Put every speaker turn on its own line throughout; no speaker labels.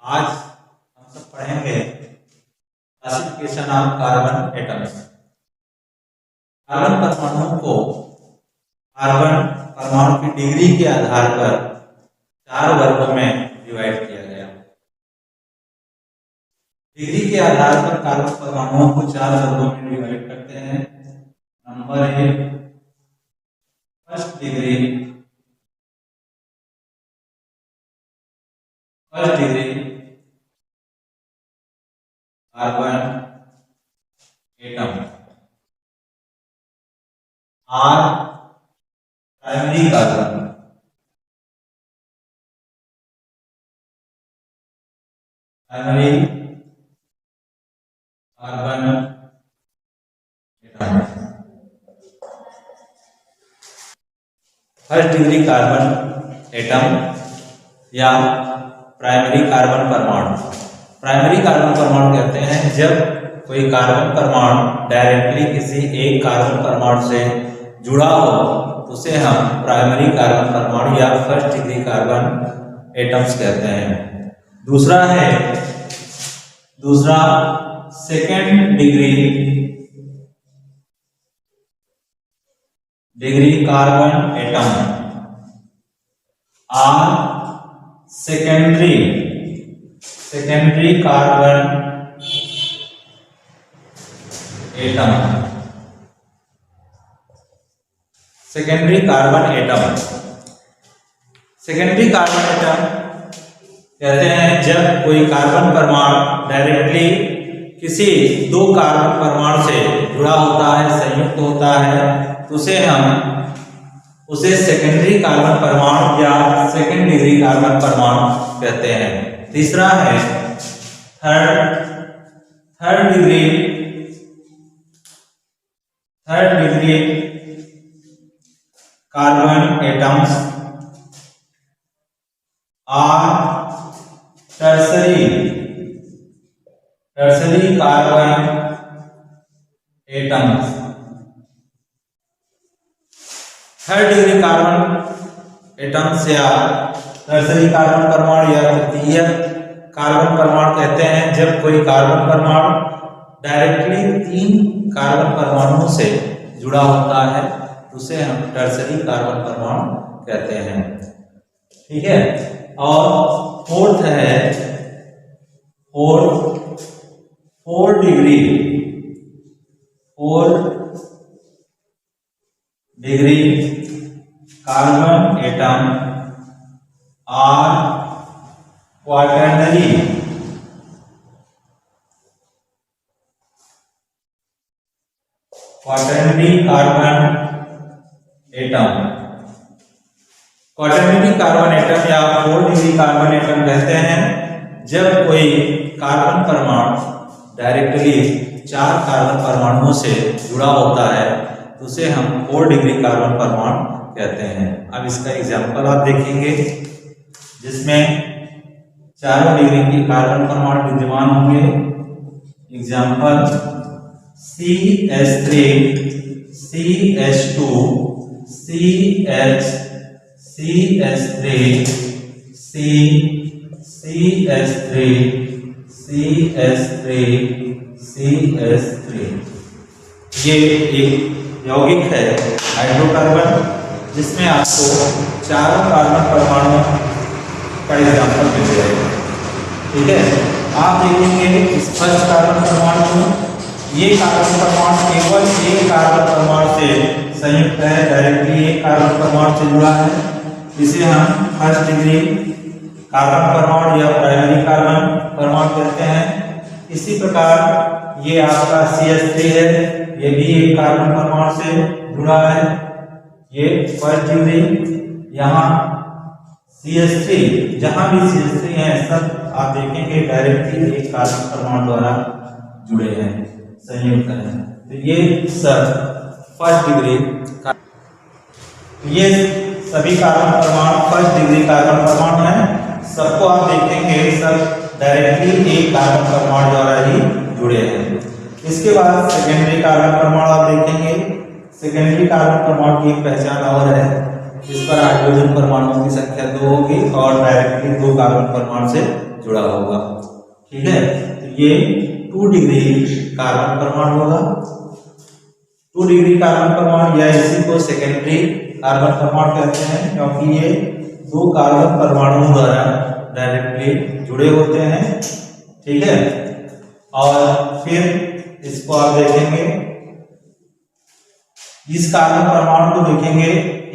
आज हम सब पढ़ेंगे classification of carbon atoms. Carbon परमाणुओं को कार्बन परमाणु की डिग्री के आधार पर 4 वर्गों में डिवाइड किया गया। डिग्री के आधार पर कार्बन परमाणुओं को 4 वर्गों में डिवाइड करते हैं। Number 1 first degree carbon atom. Or primary carbon atom. First degree carbon atom या प्राइमरी कार्बन परमाणु। प्राइमरी कार्बन परमाणु कहते हैं जब कोई कार्बन परमाणु डायरेक्टली किसी एक कार्बन परमाणु से जुड़ा हो तो उसे हम प्राइमरी कार्बन परमाणु या फर्स्ट डिग्री कार्बन एटम्स कहते हैं। दूसरा second degree carbon atom. Or secondary carbon atom. Secondary carbon atom कहते हैं जब कोई कार्बन परमाणु डायरेक्टली किसी 2 कार्बन परमाणु से जुड़ा होता है, संयुक्त होता है, तो उसे सेकेंडरी कार्बन परमाणु या सेकेंड डिग्री कार्बन परमाणु कहते हैं। तीसरा है third degree carbon atoms. Or tertiary carbon atoms. Third degree carbon atoms या टर्सरी कार्बन परमाणु या तृतीय कार्बन परमाणु कहते हैं जब कोई कार्बन परमाणु डायरेक्टली 3 कार्बन परमाणुओं से जुड़ा होता है तो उसे हम टर्सरी कार्बन परमाणु कहते हैं। ठीक है। और fourth degree carbon atom. Or quaternary carbon atom. Quaternary carbon atom या 4 डिग्री कार्बन एटम कहते हैं जब कोई कार्बन परमाणु डायरेक्टली 4 कार्बन परमाणुओं से जुड़ा होता है तो उसे हम 4 डिग्री कार्बन परमाणु कहते हैं। अब इसका एग्जाम्पल आप देखेंगे जिसमें 4 डिग्री की कार्बन परमाणु विद्यमान होंगे। Example CH3 CH2 CH3 CH3 ये एक यौगिक है हाइड्रोकार्बन जिसमें आपको 4 कार्बन परमाणु का एग्जाम्पल मिल जाएगा। ठीक है। आप देखेंगे इस फर्स्ट कार्बन परमाणु में ये कार्बन परमाणु केवल एक कार्बन परमाणु से संयुक्त है, डायरेक्टली एक कार्बन परमाणु से जुड़ा है, इसे हम फर्स्ट डिग्री कार्बन परमाणु या प्राइमरी कार्बन परमाणु कहते हैं। इसी प्रकार ये आपका CH3 है, ये भी एक कार्बन परमाणु से जुड़ा है, ये फर्स्ट डिग्री। यहाँ CH3 जहां भी CH3 है सब आप देखेंगे डायरेक्टली एक कार्बन परमाणु द्वारा जुड़े हैं, संयुक्त है। तो ये सब फर्स्ट डिग्री ये सभी कार्बन परमाणु फर्स्ट डिग्री कार्बन परमाणु हैं। सबको आप देखेंगे सब डायरेक्टली एक कार्बन परमाणु द्वारा ही जुड़े हैं। इसके बाद सेकेंडरी कार्बन परमाणु आप देखेंगे। सेकेंडरी कार्बन परमाणु की एक पहचान और है, इस पर हाइड्रोजन परमाणुओं की संख्या 2 होगी और डायरेक्टली 2 कार्बन परमाणु से जुड़ा होगा। ठीक है, तो ये 2 डिग्री कार्बन परमाणु होगा। 2 डिग्री कार्बन परमाणु या इसी को सेकेंडरी कार्बन परमाणु कहते हैं, क्योंकि ये 2 कार्बन परमाणुओं द्वारा डायरेक्टली जुड़े होते हैं। ठीक है, और फिर इसको आप देखेंगे, इस कार्बन परमाणु को देखेंगे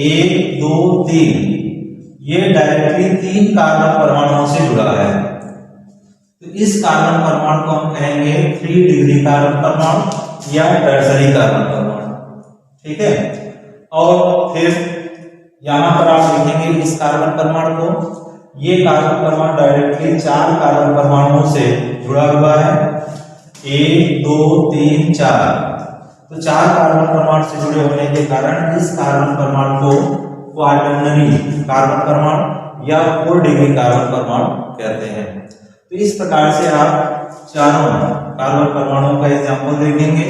1 2 3, ये डायरेक्टली 3 कार्बन परमाणुओं से जुड़ा है। तो इस कार्बन परमाणु को हम कहेंगे 3 डिग्री कार्बन परमाणु या टर्सरी कार्बन परमाणु। ठीक है, और फिर यहां पर आप देखेंगे इस कार्बन परमाणु को, ये कार्बन परमाणु डायरेक्टली 4 कार्बन परमाणुओं से जुड़ा हुआ है, 1 2 3 4। तो 4 कार्बन परमाणु से जुड़े होने के कारण इस कार्बन परमाणु को क्वाटर्नरी कार्बन परमाणु या 4 डिग्री कार्बन परमाणु कहते हैं। तो इस प्रकार से आप चारों कार्बन परमाणुओं का एग्जाम्पल देखेंगे।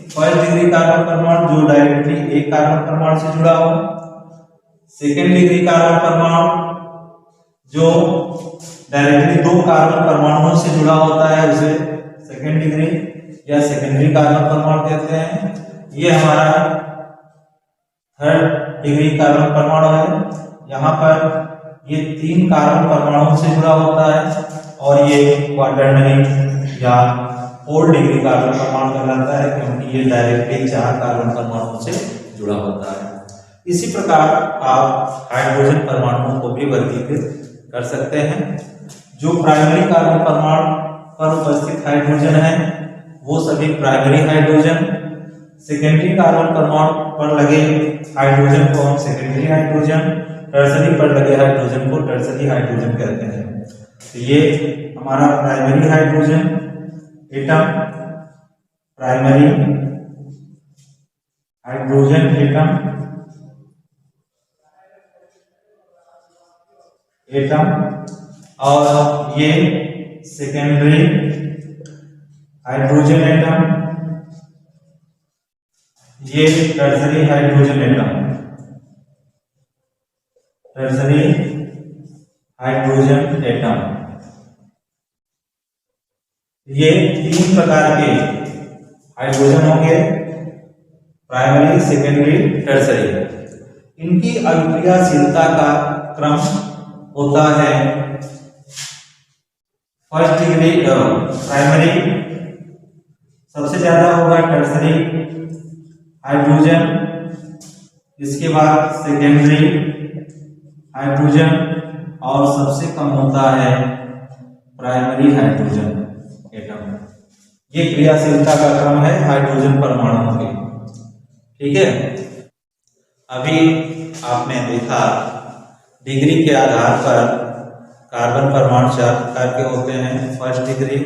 फर्स्ट डिग्री कार्बन परमाणु जो डायरेक्टली एक कार्बन परमाणु से जुड़ा हो, सेकेंड डिग्री कार्बन परमाणु जो डायरेक्टली 2 कार्बन परमाणुओं से जुड़ा होता है, उसे सेकेंड डिग्री या सेकेंडरी कार्बन परमाणु कहते हैं। ये हमारा थर्ड डिग्री कार्बन परमाणु है, यहाँ पर ये 3 कार्बन परमाणुओं से जुड़ा होता है, और ये क्वाटर्नरी या 4 डिग्री कार्बन परमाणु कहलाता है, क्योंकि ये डायरेक्टली 4 कार्बन परमाणुओं से जुड़ा होता है। इसी प्रकार आप हाइड्रोजन परमाणुओं को भी वर्गीकृत कर सकते हैं। जो प्राइमरी कार्बन परमाणु पर उपस्थित हाइड्रोजन है वो सभी प्राइमरी हाइड्रोजन, सेकेंडरी कार्बन परमाणु पर लगे हाइड्रोजन को हम सेकेंडरी हाइड्रोजन, टर्सरी पर लगे हाइड्रोजन को टर्सरी हाइड्रोजन कहते हैं। तो ये हमारा primary hydrogen atom, primary hydrogen atom और ये सेकेंडरी हाइड्रोजन एटम, ये tertiary hydrogen atom, tertiary hydrogen atom. ये 3 प्रकार के हाइड्रोजन होंगे, प्राइमरी, सेकेंडरी, टर्सरी। इनकी अभिक्रियाशीलता का क्रम होता है फर्स्ट डिग्री प्राइमरी सबसे ज्यादा होगा, टर्सरी हाइड्रोजन, इसके बाद सेकेंडरी हाइड्रोजन, और सबसे कम होता है प्राइमरी हाइड्रोजन एटम। ये क्रियाशीलता का क्रम है हाइड्रोजन परमाणुओं की। ठीक है, अभी आपने देखा डिग्री के आधार पर कार्बन परमाणु 4 प्रकार के होते हैं। फर्स्ट डिग्री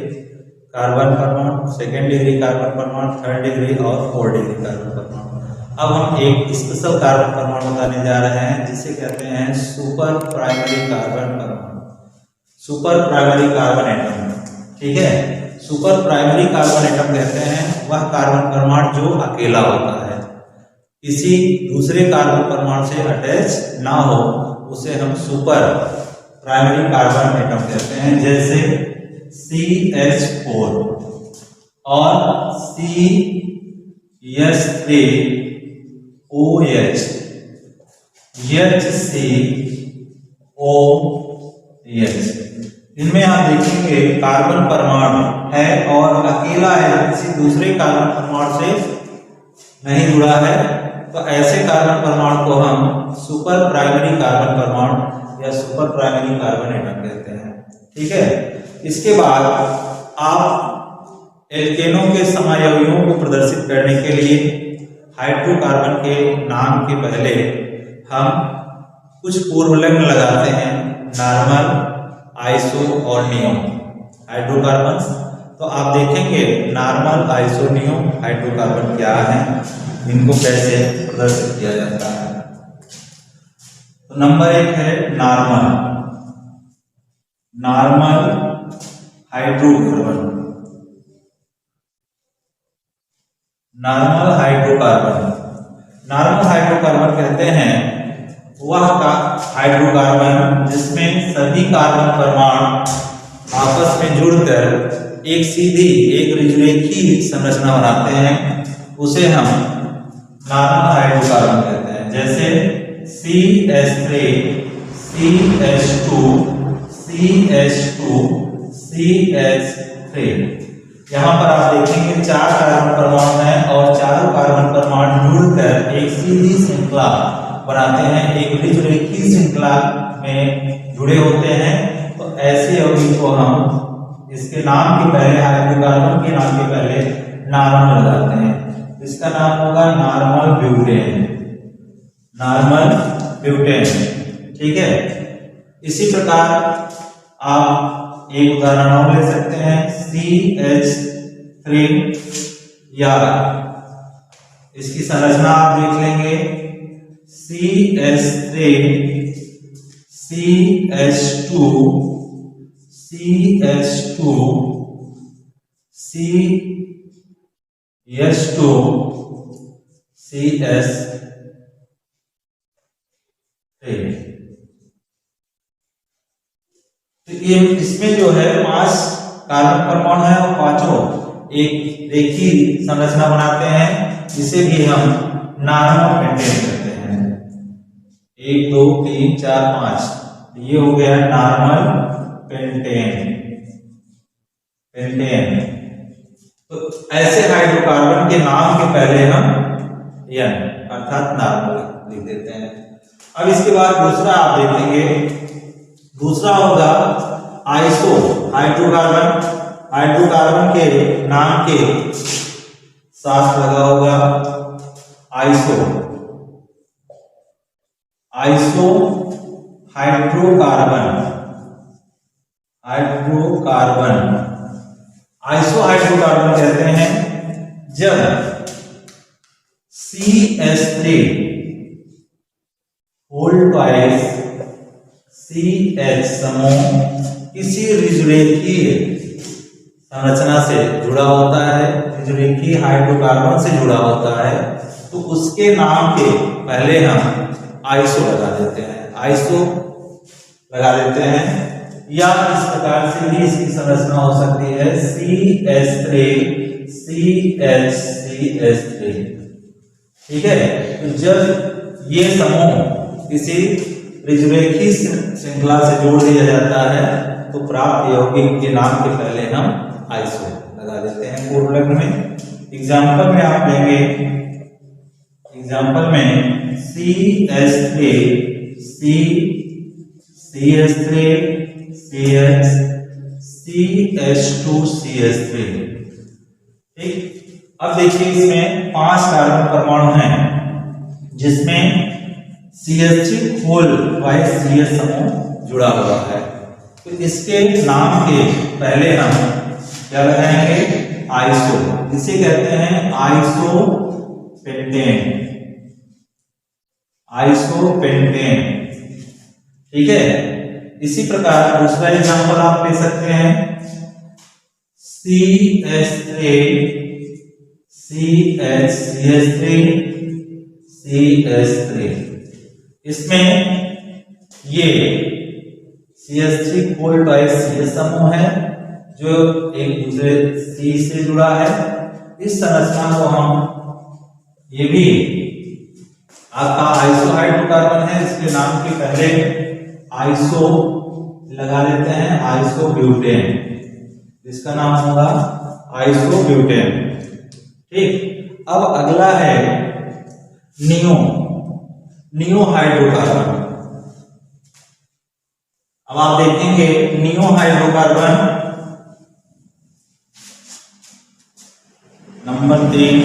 कार्बन परमाणु, सेकेंड डिग्री कार्बन परमाणु, थर्ड डिग्री और 4 डिग्री कार्बन परमाणु। अब हम एक स्पेशल कार्बन परमाणु बताने जा रहे हैं जिसे कहते हैं सुपर प्राइमरी कार्बन परमाणु, सुपर प्राइमरी कार्बन एटम। ठीक है, सुपर प्राइमरी कार्बन एटम कहते हैं वह कार्बन परमाणु जो अकेला होता है, किसी दूसरे कार्बन परमाणु से अटैच ना हो, उसे हम सुपर प्राइमरी कार्बन एटम कहते हैं। जैसे CH4 और CH3OH, HCOH, इनमें आप देखेंगे कार्बन परमाणु है और अकेला है, किसी दूसरे कार्बन परमाणु से नहीं जुड़ा है, तो ऐसे कार्बन परमाणु को हम सुपर प्राइमरी कार्बन परमाणु या सुपर प्राइमरी कार्बन एटम कहते हैं। ठीक है, इसके बाद आप एल्केनों के समायवियों को प्रदर्शित करने के लिए हाइड्रोकार्बन के नाम के पहले हम कुछ पूर्वलग्न लगाते हैं, नॉर्मल, आइसो और नियो हाइड्रोकार्बन। तो आप देखेंगे नॉर्मल, आइसो, नियो हाइड्रोकार्बन क्या है, इनको कैसे प्रदर्शित किया जाता है। तो नंबर 1 है normal, normal hydrocarbon, normal hydrocarbon. Normal hydrocarbon कहते हैं वह का हाइड्रोकार्बन जिसमें सभी कार्बन परमाणु आपस में जुड़कर एक सीधी एक ऋजुरेखी संरचना बनाते हैं, उसे हम नॉर्मल हाइड्रोकार्बन कहते हैं। जैसे CH3 CH2 CH2 CH3। यहाँ पर आप देखेंगे 4 कार्बन परमाणु हैं और चारों कार्बन परमाणु जुड़कर एक सीधी श्रृंखला बनाते हैं, एक ऋजुरेखी श्रृंखला में जुड़े होते हैं। तो ऐसे यौगिक को हम इसके नाम के पहले, हाइड्रोकार्बन के नाम के पहले नॉर्मल लगाते हैं। इसका नाम होगा नॉर्मल ब्यूटेन, नॉर्मल ब्यूटेन। ठीक है। इसी प्रकार आप एक उदाहरण और ले सकते हैं, CH3, या इसकी संरचना आप देख लेंगे, CH3 CH2 CH2 CH2 CH3। तो ये इसमें जो है 5 कार्बन परमाणु है और पांचों एक रेखीय संरचना बनाते हैं, जिसे भी हम नॉर्मल पेंटेन करते हैं। 1 2 3 4 5, ये हो गया नॉर्मल पेंटेन। पेंटेन। तो ऐसे हाइड्रोकार्बन के नाम के पहले हम N अर्थात नॉर्मल लिख देते हैं। अब इसके बाद दूसरा आप देखेंगे, दूसरा होगा आइसो हाइड्रोकार्बन। हाइड्रोकार्बन के नाम के साथ लगा होगा iso. Iso hydrocarbon. Hydrocarbon iso hydrocarbon कहते हैं जब CH3 होल ट्वाइस CH समूह किसी ऋजुरेखीय संरचना से जुड़ा होता है, ऋजुरेखीय हाइड्रोकार्बन से जुड़ा होता है, तो उसके नाम के पहले हम आइसो लगा देते हैं। आइसो लगा देते हैं। या इस प्रकार से भी इसकी संरचना हो सकती है, CH3 CH3। ठीक है। तो जब ये समूह किसी ऋजुरेखी श्रृंखला से जोड़ दिया जाता है, तो प्राप्त यौगिक के नाम के पहले हम आइसो लगा देते हैं पूर्ण लग्न में। एग्जाम्पल में आप लेंगे, एग्जाम्पल में CH3 CH3 CH CH2 CH3। ठीक। अब देखिए इसमें 5 कार्बन परमाणु हैं, जिसमें CH3 होल ट्वाइस CH समूह जुड़ा हुआ है। तो इसके नाम के पहले हम क्या लगाएंगे? आइसो। इसे कहते हैं आइसो पेंटेन। Iso pentane. ठीक है। इसी प्रकार दूसरा एग्जांपल आप ले सकते हैं, CH3 CH3 CH3। इसमें ये CH3 होल ट्वाइस CH समूह है, जो एक दूसरे C से जुड़ा है। इस संरचना को हम, ये भी आपका आइसो हाइड्रोकार्बन है, इसके नाम के पहले आइसो लगा देते हैं, आइसो ब्यूटेन। इसका नाम होगा आइसो ब्यूटेन। ठीक। अब अगला है नियो। Neo hydrocarbon. अब आप देखेंगे neo hydrocarbon number 3,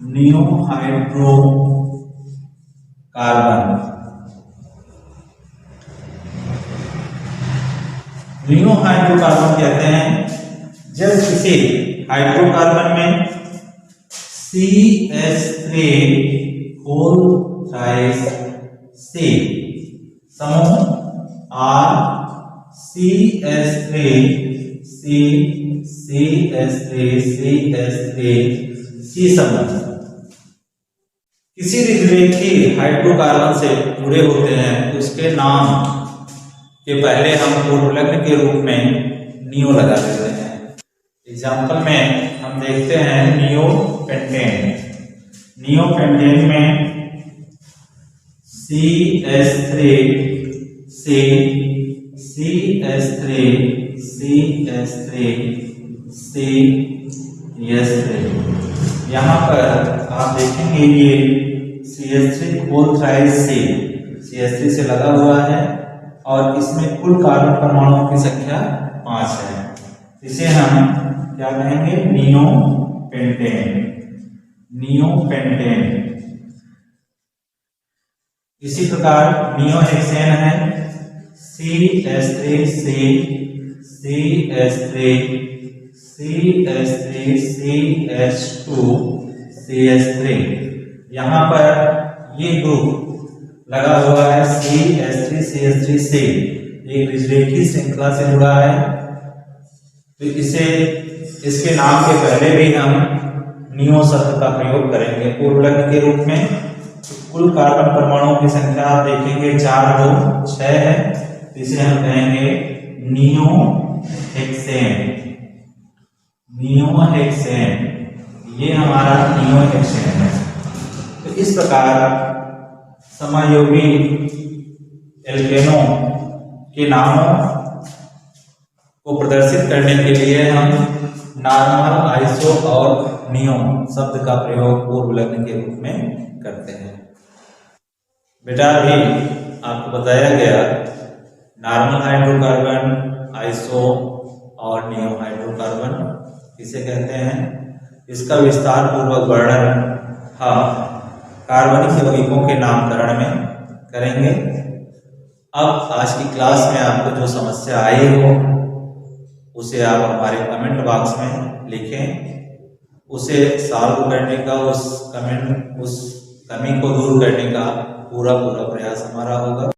neo hydrocarbon. Neo hydrocarbon कहते हैं जब किसी हाइड्रोकार्बन में CH3 होल ट्वाइस C समूह R CH3 CH3 C समूह किसी ऋजुरेखी हाइड्रोकार्बन से जुड़े होते हैं, तो उसके नाम कि पहले हम पूर्वलग्न के रूप में नियो लगा देते हैं। एग्जाम्पल में हम देखते हैं नियोपेंटेन। नियोपेंटेन में CH3 C CH3 CH3 CH3। यहाँ पर आप देखेंगे ये CH3 होल थ्राइस CH3 से लगा हुआ है और इसमें कुल कार्बन परमाणुओं की संख्या 5 है। इसे हम क्या कहेंगे? नियोपेंटेन। नियोपेंटेन। इसी प्रकार नियोहेक्सेन है CH3 CH3 CH3 CH2 CH3। यहाँ पर ये ग्रुप लगा हुआ है CH3 CH3 C, एक विश्लेषी श्रृंखला से जुड़ा है। तो इसे इसके नाम के पहले भी हम नियो शब्द का प्रयोग करेंगे पूर्वलग्न के रूप में। तो कुल कार्बन परमाणुओं की संख्या आप देखेंगे 4 2 6 है। तो इसे हम कहेंगे नियोहेक्सेन। नियोहेक्सेन, ये हमारा नियोहेक्सेन है। तो इस प्रकार समायोगी एल्केनों के नामों को प्रदर्शित करने के लिए हम नॉर्मल, आइसो और नियो शब्द का प्रयोग पूर्वलग्न के रूप में करते हैं। बेटा अभी आपको बताया गया नॉर्मल हाइड्रोकार्बन, आइसो और नियो हाइड्रोकार्बन किसे कहते हैं, इसका विस्तार पूर्वक वर्णन हम कार्बनिक यौगिकों के नामकरण में करेंगे। अब आज की क्लास में आपको जो समस्या आई हो उसे आप हमारे कमेंट बॉक्स में लिखें। उसे सॉल्व करने का, उस कमी को दूर करने का पूरा प्रयास हमारा होगा।